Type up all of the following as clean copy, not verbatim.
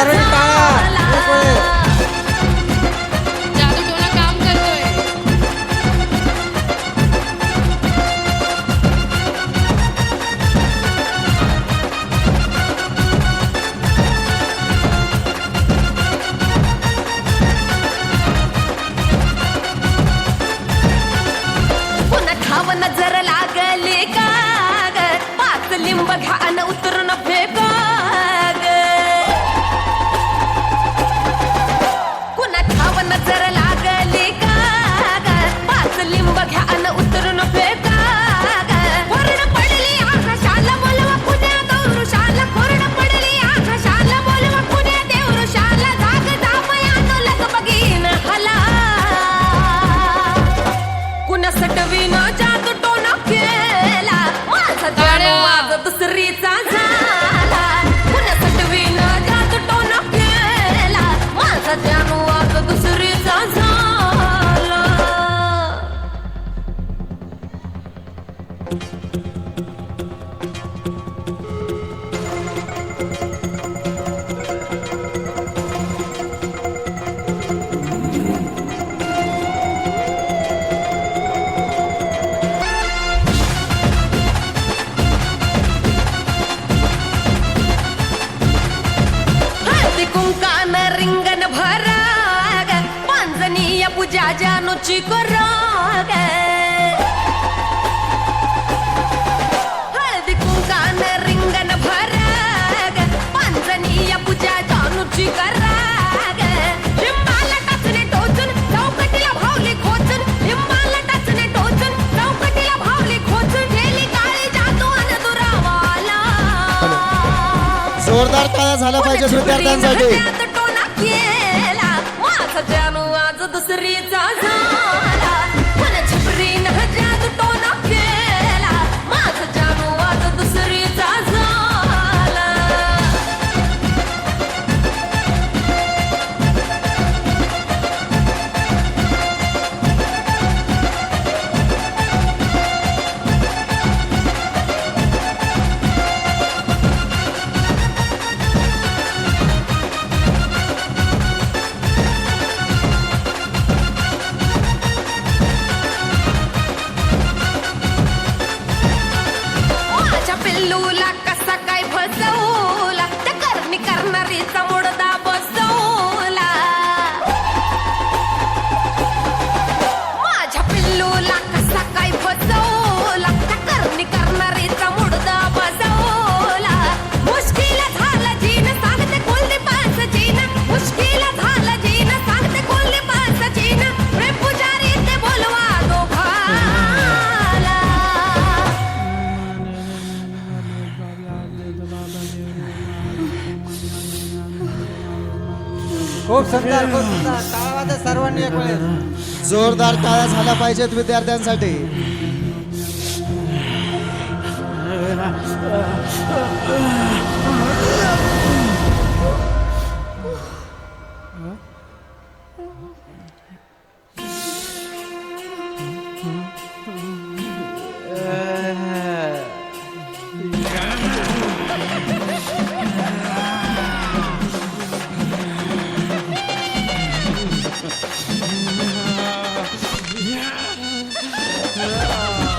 सर्वांनी टाळ्या. एक वेळ. जादू टोना काम करतोय. पुन्हा ठाव नजर लागली का ग, पाच लिंब घ्या अन उतरून फेका ग. पुन्हा ठाव नजर लागली का ग, पाच लिंब घ्या अन उतरून फेका ग. वरण पडली आकाशाला बोलवा पुण्या दौरुशाला, वरण पडली आकाशाला बोलवा पुण्या देवरुशाला. जाग जामयानो लग बगीन हला, कुणा सटवीन जादू टोना केला, माझा जाणू वाज दुसरीचा झाला. कुणा सटवीन जादू टोना केला, माझा जाणू वाज दुसरीचा झाला. हळदी कुंकान रिंगण भराग, पांजनीय पूजा जानूची कराग. हळदी कुंकान रिंगण भराग, पांजनीय पूजा जानूची कराग. लिंबाला टाचणे टोचून चौकटीला भावली खोचून, लिंबाला टाचणे टोचून चौकटीला भावली खोचून. गेली काळी जादू अन दुरावाला. जोरदार टाळ्या झाल्या पाहिजे विद्यार्थ्यांसाठी. टोना केला, माझा जानू आज दुसरीचा झाला. पण छपरीनं जादू टोना केला, माझा जानू आज दुसरीचा झाला. माझ्या पिल्लूला कसा काय फसवला, त्या करणी करणारीचा मुडदा बसवला. माझ्या पिल्लूला कसा काय फसवला, त्या करणी करणारीचा मुडदा बसवला. मुश्किल झालं जीन सांगते कोल्हे पाच जीन, मुश्किल झालं जीन सांगते कोल्हे पाच जीन. प्रेम पुजारी ते बोलवा दोघाला. खूप सुंदर खूप सुंदर. टाळ्या वाजवा सर्वांनी एक वेळ. जोरदार टाळ्या झाल्या पाहिजेत विद्यार्थ्यांसाठी.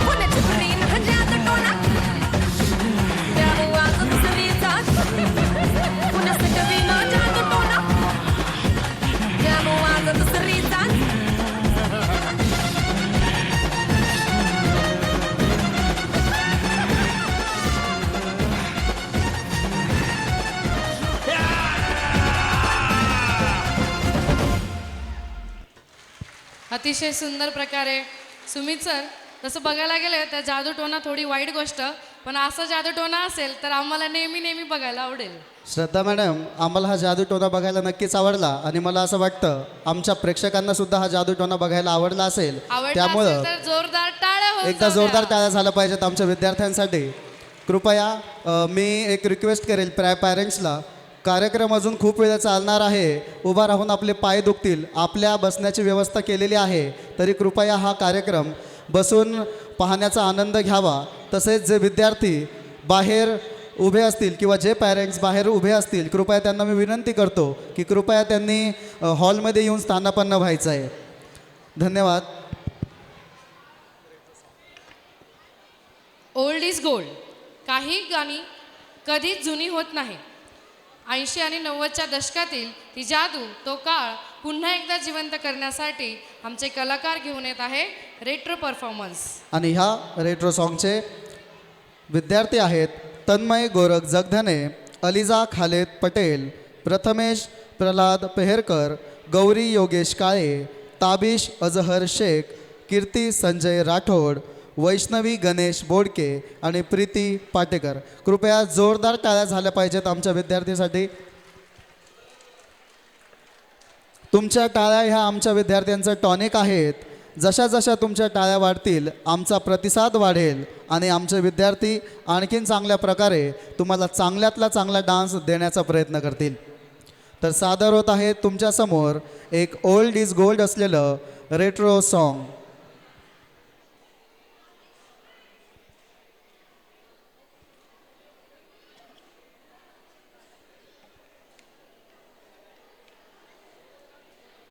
पुण्याची प्रेम जादू टोना, जानू आज दुसरीचा. पुन्हा सटवीन जादू टोना, जानू आज दुसरीचा. अतिशय सुंदर प्रकारे सुमित सर, तसं बघायला गेलं तर जादू टोना थोडी वाईट गोष्ट, पण असं जादू टोना असेल तर आम्हाला नेहमी नेहमी बघायला आवडेल. श्रद्धा मॅडम, आम्हाला हा जादू टोना बघायला नक्कीच आवडला आणि मला असं वाटतं आमच्या प्रेक्षकांना सुद्धा हा जादू टोना बघायला आवडला असेल. आवडलं त्यामुळं असेल तर जोरदार टाळ्या होऊन एकदा जाऊ द्या. जोरदार टाळ्या झाल्या पाहिजेत आमच्या विद्यार्थ्यांसाठी. कृपया मी एक रिक्वेस्ट करेल पॅरेंट्सला, कार्यक्रम अजून खूप वेळ चालणार आहे, उभा राहून आपले पाय दुखतील, आपल्या बसण्याची व्यवस्था केलेली आहे, तरी कृपया हा कार्यक्रम बसून पाहण्याचा आनंद घ्यावा. तसेच जे विद्यार्थी बाहेर उभे असतील किंवा जे पॅरेंट्स बाहेर उभे असतील, कृपया त्यांना मी विनंती करतो की कृपया त्यांनी हॉलमध्ये येऊन स्थानापन्न व्हायचं आहे. धन्यवाद. Old is gold. काही गाणी कधीच जुनी होत नाही. 80 आणि 90च्या दशकातील ती जादू, तो काळ पुन्हा एकदा जिवंत करण्यासाठी आमचे कलाकार घेऊन येत आहे रेट्रो परफॉर्मन्स. आणि ह्या रेट्रो सॉन्गचे विद्यार्थी आहेत तन्मय गोरख जगधने, अलिजा खालेद पटेल, प्रथमेश प्रल्हाद पेहरकर, गौरी योगेश काळे, ताबिश अजहर शेख, कीर्ती संजय राठोड, वैष्णवी गणेश बोडके आणि प्रीती पाटेकर. कृपया जोरदार टाळ्या झाल्या पाहिजेत आमच्या विद्यार्थ्यांसाठी. तुमच्या टाळ्या ह्या आमच्या विद्यार्थ्यांचं टॉनिक आहेत. जशा जशा तुमच्या टाळ्या वाढतील आमचा प्रतिसाद वाढेल आणि आमचे विद्यार्थी आणखीन चांगल्या प्रकारे तुम्हाला चांगल्यातला चांगला डान्स देण्याचा प्रयत्न करतील. तर सादर होत आहे तुमच्यासमोर एक ओल्ड इज गोल्ड असलेलं रेट्रो सॉन्ग.